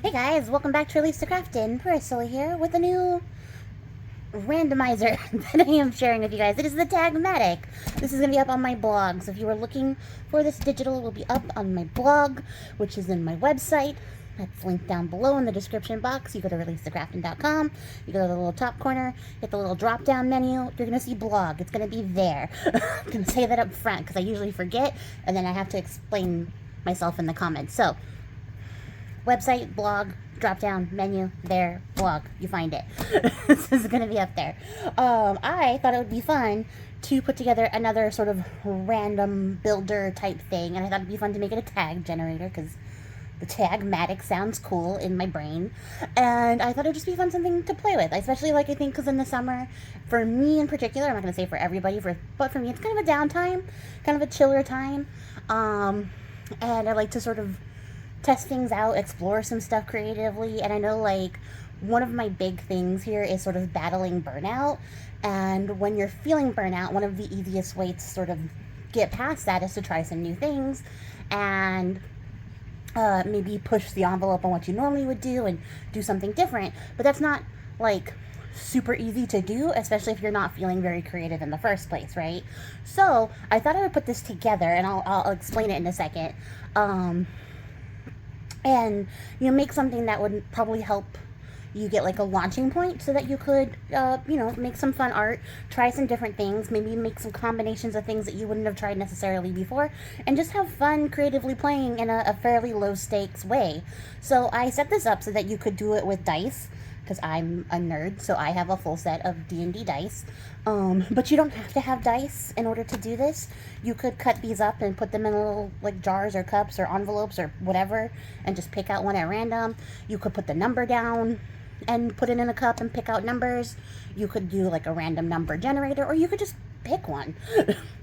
Hey guys, welcome back to Release the Craftin. Priscilla here with a new randomizer that I am sharing with you guys. It is the Tagmatic. This is going to be up on my blog, so if you are looking for this digital, it will be up on my blog, which is in my website. That's linked down below in the description box. You go to releasethecraftin.com, you go to the little top corner, hit the little drop down menu, you're going to see blog. It's going to be there. I'm going to say that up front because I usually forget and then I have to explain myself in the comments. So, website, blog, drop down menu, there, blog. You find it. This is going to be up there. I thought it would be fun to put together another sort of random builder type thing, and I thought it'd be fun to make it a tag generator because the Tagmatic sounds cool in my brain, and I thought it'd just be fun, something to play with. I especially like, I think, because in the summer, for me in particular, I'm not going to say for everybody, but for me, it's kind of a downtime, kind of a chiller time, and I like to sort of test things out, explore some stuff creatively, and I know, like, one of my big things here is sort of battling burnout, and when you're feeling burnout, one of the easiest ways to sort of get past that is to try some new things, and maybe push the envelope on what you normally would do and do something different, but that's not, like, super easy to do, especially if you're not feeling very creative in the first place, right? So, I thought I would put this together, and I'll explain it in a second, and, you know, make something that would probably help you get, like, a launching point so that you could, you know, make some fun art, try some different things, maybe make some combinations of things that you wouldn't have tried necessarily before, and just have fun creatively playing in a fairly low-stakes way. So I set this up so that you could do it with dice, because I'm a nerd, so I have a full set of D&D dice. But you don't have to have dice in order to do this. You could cut these up and put them in little, like, jars or cups or envelopes or whatever, and just pick out one at random. You could put the number down and put it in a cup and pick out numbers. You could do, like, a random number generator, or you could just pick one.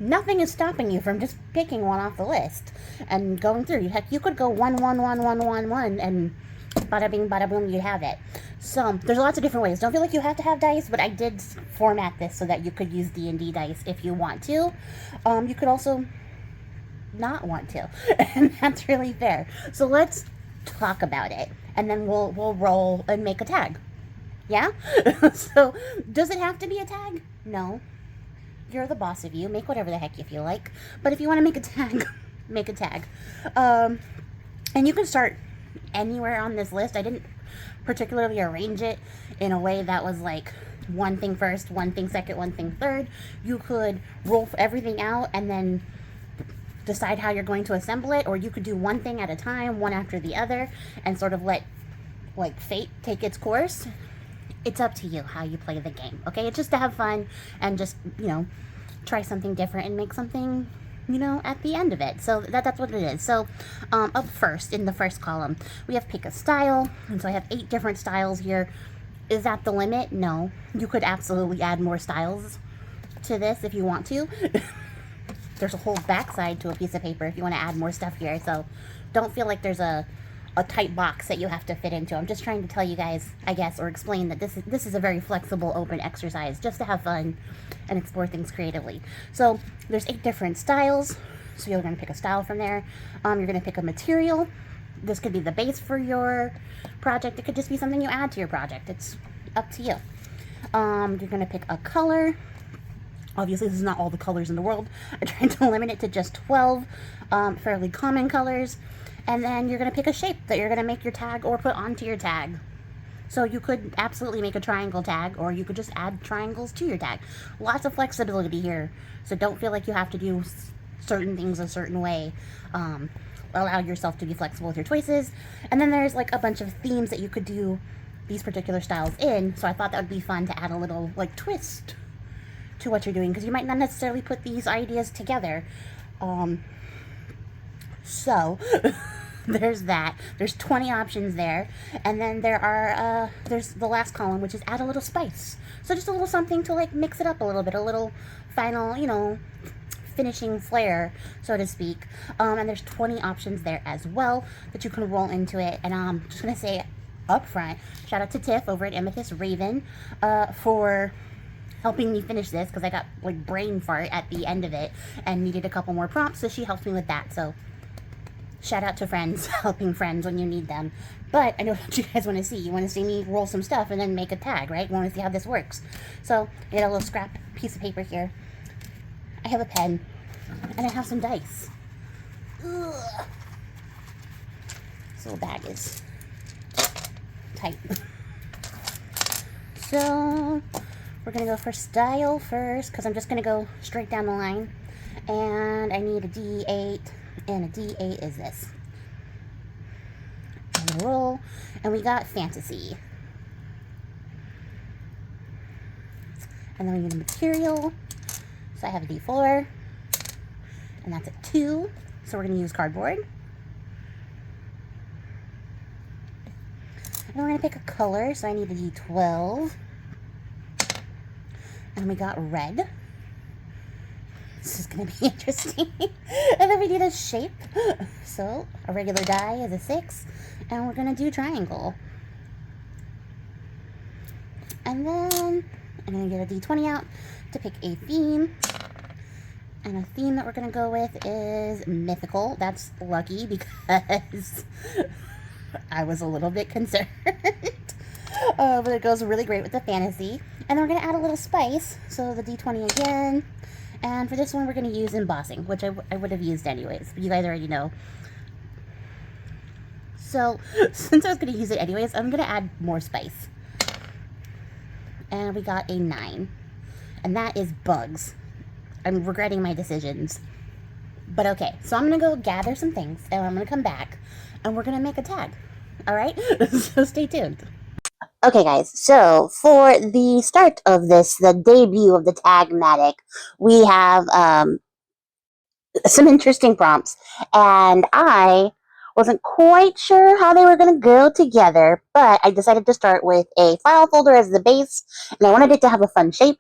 Nothing is stopping you from just picking one off the list and going through. Heck, you could go 1, 1, 1, 1, 1, 1, and bada bing, bada boom, you have it. So, there's lots of different ways. Don't feel like you have to have dice, but I did format this so that you could use D&D dice if you want to. You could also not want to, and that's really fair. So let's talk about it, and then we'll roll and make a tag. Yeah? So, does it have to be a tag? No. You're the boss of you. Make whatever the heck you feel like. But if you want to make a tag, make a tag. And you can start anywhere on this list. I didn't particularly arrange it in a way that was like one thing first, one thing second, one thing third. You could roll everything out and then decide how you're going to assemble it, or you could do one thing at a time, one after the other, and sort of let, like, fate take its course. It's up to you how you play the game, okay? It's just to have fun and just, you know, try something different and make something, you know, at the end of it. So that's what it is. So up first, in the first column, we have pick a style, and so I have 8 different styles here. Is that the limit? No. You could absolutely add more styles to this if you want to. There's a whole backside to a piece of paper if you want to add more stuff here, so don't feel like there's a tight box that you have to fit into. I'm just trying to tell you guys, I guess, or explain that this is a very flexible, open exercise just to have fun and explore things creatively. So there's 8 different styles, so you're going to pick a style from there. You're going to pick a material. This could be the base for your project. It could just be something you add to your project. It's up to you. You're going to pick a color. Obviously, this is not all the colors in the world. I tried to limit it to just 12 fairly common colors. And then you're going to pick a shape that you're going to make your tag or put onto your tag. So you could absolutely make a triangle tag, or you could just add triangles to your tag. Lots of flexibility here. So don't feel like you have to do certain things a certain way. Allow yourself to be flexible with your choices. And then there's, like, a bunch of themes that you could do these particular styles in. So I thought that would be fun to add a little, like, twist to what you're doing, because you might not necessarily put these ideas together. So there's that. There's 20 options there, and then there's the last column, which is add a little spice. So just a little something to, like, mix it up a little bit, a little final, you know, finishing flair, so to speak. And there's 20 options there as well that you can roll into it. And I'm just gonna say up front, shout out to Tiff over at Amethyst Raven for helping me finish this, because I got, like, brain fart at the end of it and needed a couple more prompts, so she helped me with that. So Shout out to friends, helping friends when you need them. But I know what you guys want to see. You want to see me roll some stuff and then make a tag, right? You want to see how this works. So I got a little scrap piece of paper here. I have a pen, and I have some dice. Ugh. This little bag is tight. So we're going to go for style first, because I'm just going to go straight down the line. And I need a D8, and a D8 is this. And roll, and we got fantasy. And then we need a material. So I have a D4, and that's a 2. So we're going to use cardboard. And we're going to pick a color, so I need a D12. And we got red. This is going to be interesting. And then we need a shape. So a regular die is a 6. And we're going to do triangle. And then I'm going to get a D20 out to pick a theme. And a theme that we're going to go with is mythical. That's lucky because I was a little bit concerned. But it goes really great with the fantasy. And then we're going to add a little spice. So the D20 again. And for this one, we're going to use embossing, which I would have used anyways. But you guys already know. So since I was going to use it anyways, I'm going to add more spice. And we got a 9. And that is bugs. I'm regretting my decisions. But okay, so I'm going to go gather some things, and I'm going to come back, and we're going to make a tag. Alright? So stay tuned. Okay, guys, so for the start of this, the debut of the Tagmatic, we have some interesting prompts, and I wasn't quite sure how they were going to go together, but I decided to start with a file folder as the base, and I wanted it to have a fun shape,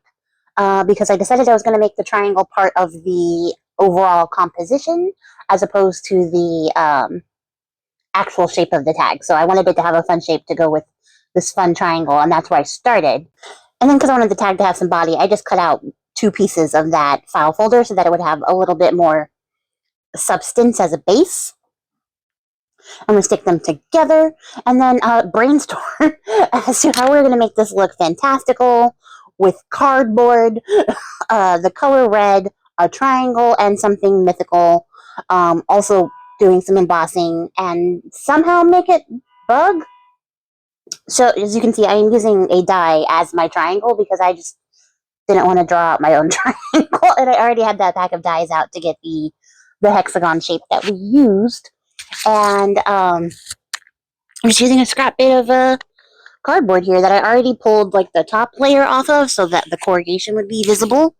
because I decided I was going to make the triangle part of the overall composition, as opposed to the actual shape of the tag. So I wanted it to have a fun shape to go with this fun triangle, and that's where I started. And then because I wanted the tag to have some body, I just cut out 2 pieces of that file folder so that it would have a little bit more substance as a base. I'm going to stick them together and then brainstorm as to how we're going to make this look fantastical with cardboard, the color red, a triangle, and something mythical. Also doing some embossing and somehow make it bug. So as you can see, I am using a die as my triangle because I just didn't want to draw out my own triangle, and I already had that pack of dies out to get the hexagon shape that we used. And I'm just using a scrap bit of cardboard here that I already pulled like the top layer off of so that the corrugation would be visible.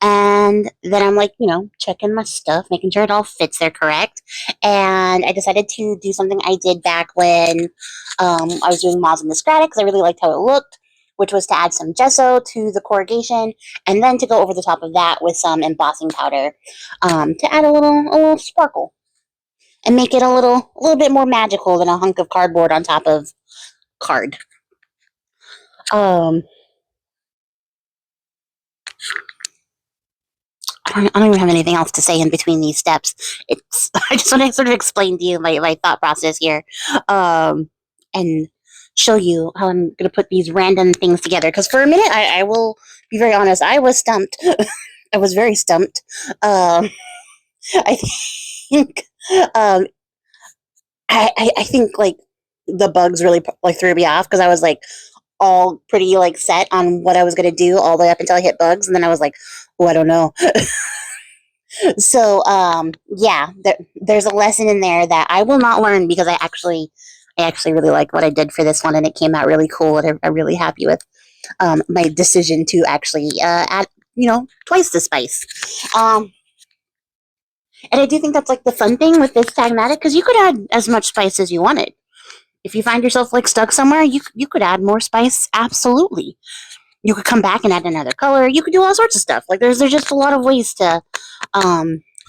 And then I'm like, checking my stuff, making sure it all fits there correct. And I decided to do something I did back when I was doing Moz and the Scratic because I really liked how it looked, which was to add some gesso to the corrugation and then to go over the top of that with some embossing powder to add a little sparkle and make it a little bit more magical than a hunk of cardboard on top of card. I don't even have anything else to say in between these steps. I just want to sort of explain to you my thought process here, and show you how I'm going to put these random things together. Because for a minute, I will be very honest, I was stumped. I was very stumped. I think, I think like the bugs really like threw me off because I was like all pretty like set on what I was going to do all the way up until I hit bugs, and then I was like, oh, I don't know. So yeah, there's a lesson in there that I will not learn because I actually really like what I did for this one, and it came out really cool, and I'm really happy with my decision to actually add twice the spice. And I do think that's like the fun thing with this Tagmatic, because you could add as much spice as you wanted. If you find yourself like stuck somewhere, you could add more spice. Absolutely. You could come back and add another color. You could do all sorts of stuff. Like there's just a lot of ways to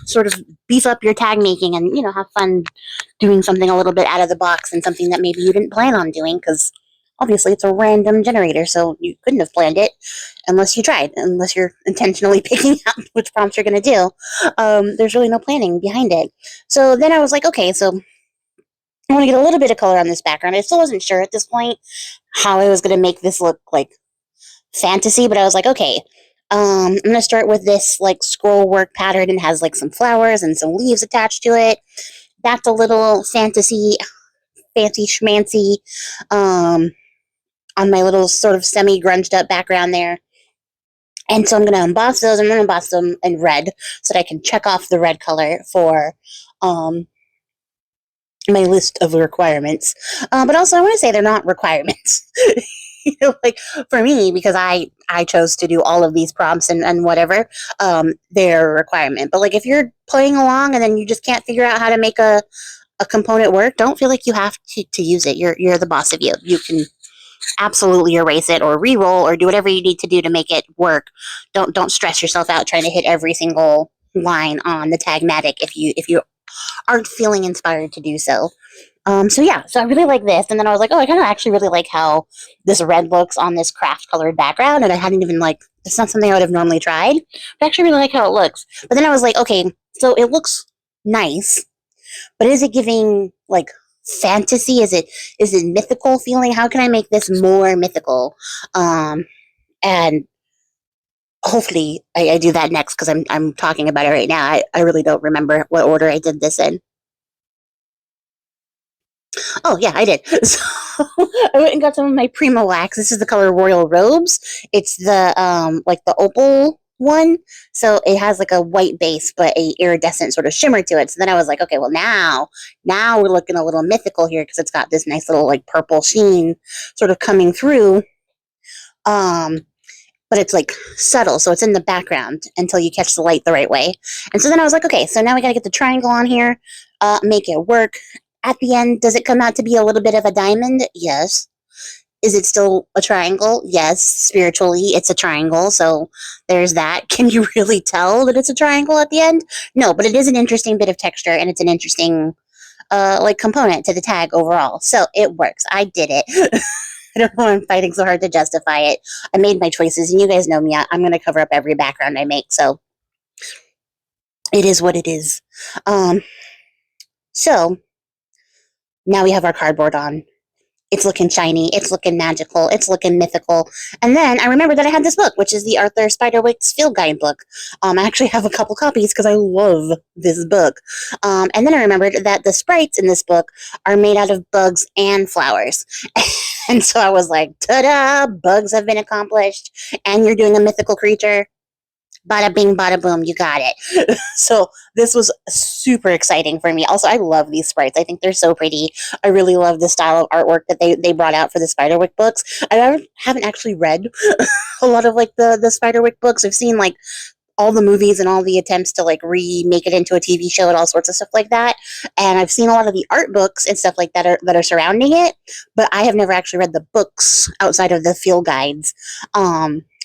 sort of beef up your tag making and have fun doing something a little bit out of the box and something that maybe you didn't plan on doing, because obviously it's a random generator, so you couldn't have planned it unless you tried, unless you're intentionally picking out which prompts you're going to do. There's really no planning behind it. So then I was like, okay, so I want to get a little bit of color on this background. I still wasn't sure at this point how I was going to make this look like fantasy, but I was like, okay, I'm going to start with this like scroll work pattern and has like some flowers and some leaves attached to it. That's a little fancy schmancy on my little sort of semi grunged up background there. And so I'm going to emboss those. I'm going to emboss them in red so that I can check off the red color for my list of requirements. But also, I want to say they're not requirements. Like for me, because I chose to do all of these prompts and whatever, they're a requirement. But like if you're playing along and then you just can't figure out how to make a component work, don't feel like you have to use it. You're the boss of you. You can absolutely erase it or re-roll or do whatever you need to do to make it work. Don't stress yourself out trying to hit every single line on the Tagmatic if you aren't feeling inspired to do so. So yeah, so I really like this, and then I was like, oh, I kind of actually really like how this red looks on this craft colored background, and I hadn't even like, it's not something I would have normally tried, but I actually really like how it looks. But then I was like, okay, so it looks nice, but is it giving like fantasy? Is it mythical feeling? How can I make this more mythical? And hopefully I do that next because I'm talking about it right now. I really don't remember what order I did this in. Oh yeah, I did. So I went and got some of my Primo wax. This is the color Royal Robes. It's the like the opal one. So it has like a white base but a iridescent sort of shimmer to it. So then I was like, okay, well now we're looking a little mythical here because it's got this nice little like purple sheen sort of coming through. Um but it's like subtle, so it's in the background until you catch the light the right way. And so then I was like, okay, so now we got to get the triangle on here, make it work. At the end, does it come out to be a little bit of a diamond? Yes. Is it still a triangle? Yes. Spiritually, it's a triangle, so there's that. Can you really tell that it's a triangle at the end? No, but it is an interesting bit of texture, and it's an interesting like component to the tag overall. So it works. I did it. I don't know why I'm fighting so hard to justify it. I made my choices, and you guys know me. I'm going to cover up every background I make, so it is what it is. So now we have our cardboard on. It's looking shiny. It's looking magical. It's looking mythical. And then I remembered that I had this book, which is the Arthur Spiderwick's Field Guide book. I actually have a couple copies because I love this book. And then I remembered that the sprites in this book are made out of bugs and flowers. And so I was like, ta-da, bugs have been accomplished. And you're doing a mythical creature. Bada bing, bada boom, you got it. So this was super exciting for me. Also, I love these sprites. I think they're so pretty. I really love the style of artwork that they brought out for the Spiderwick books. Haven't actually read a lot of like the Spiderwick books. I've seen like all the movies and all the attempts to like remake it into a TV show and all sorts of stuff like that. And I've seen a lot of the art books and stuff like that are surrounding it, but I have never actually read the books outside of the field guides.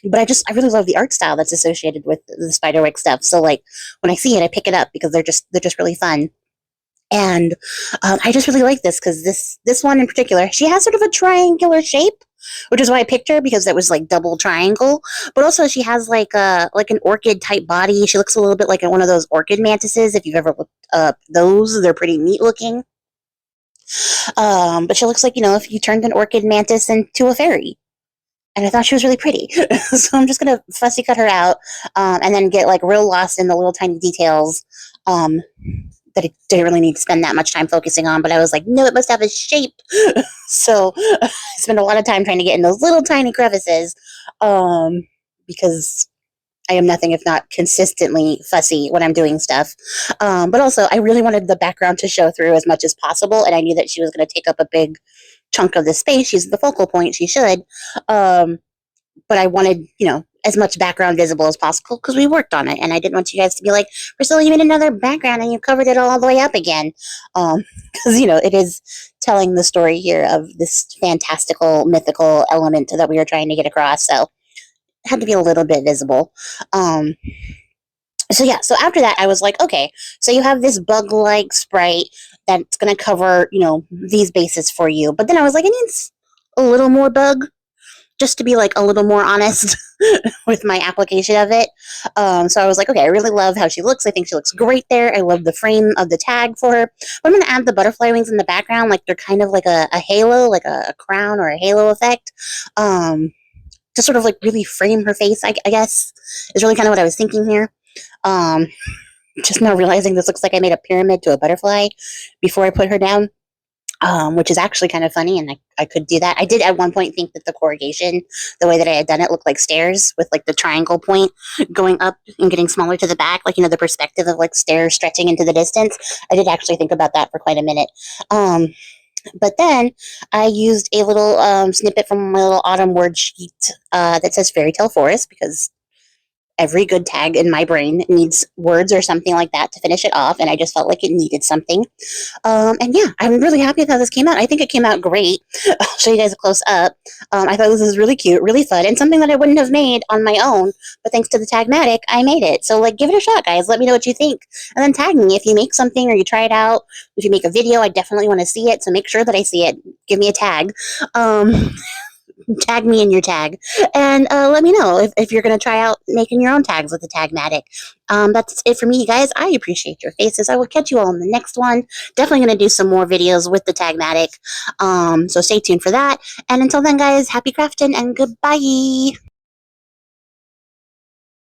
But I really love the art style that's associated with the Spiderwick stuff. So like when I see it, I pick it up because they're just really fun. And I just really like this because this one in particular, she has sort of a triangular shape, which is why I picked her because it was like double triangle. But also she has like an orchid type body. She looks a little bit like one of those orchid mantises. If you've ever looked up those, they're pretty neat looking. But she looks like if you turned an orchid mantis into a fairy. And I thought she was really pretty. So I'm just going to fussy cut her out and then get like real lost in the little tiny details that I didn't really need to spend that much time focusing on. But I was like, no, it must have a shape. So I spent a lot of time trying to get in those little tiny crevices because I am nothing if not consistently fussy when I'm doing stuff. But also, I really wanted the background to show through as much as possible. And I knew that she was going to take up a big chunk of the space. She's the focal point. She should. But I wanted, as much background visible as possible because we worked on it. And I didn't want you guys to be like, Priscilla, you made another background and you covered it all the way up again. Because, it is telling the story here of this fantastical, mythical element that we were trying to get across. So it had to be a little bit visible. So yeah, so after that, I was like, okay, so you have this bug-like sprite that's going to cover, these bases for you. But then I was like, it needs a little more bug, just to be like a little more honest with my application of it. So I was like, okay, I really love how she looks. I think she looks great there. I love the frame of the tag for her. But I'm going to add the butterfly wings in the background, like they're kind of like a halo, like a crown or a halo effect. To sort of like really frame her face, I guess, is really kind of what I was thinking here. Um, just now realizing this looks like I made a pyramid to a butterfly before I put her down, which is actually kind of funny, and I could do that. I did at one point think that the corrugation, the way that I had done it, looked like stairs with like the triangle point going up and getting smaller to the back, like, the perspective of like stairs stretching into the distance. I did actually think about that for quite a minute. But then I used a little snippet from my little autumn word sheet that says fairy tale forest, because every good tag in my brain needs words or something like that to finish it off, and I just felt like it needed something. And yeah, I'm really happy with how this came out. I think it came out great. I'll show you guys a close up. I thought this was really cute, really fun, and something that I wouldn't have made on my own, but thanks to the Tagmatic, I made it. So, like, give it a shot, guys. Let me know what you think, and then tag me if you make something or you try it out. If you make a video, I definitely want to see it, so make sure that I see it. Give me a tag. Tag me in your tag, and let me know if you're going to try out making your own tags with the Tagmatic. That's it for me, guys. I appreciate your faces. I will catch you all in the next one. Definitely going to do some more videos with the Tagmatic, so stay tuned for that. And until then, guys, happy crafting and goodbye.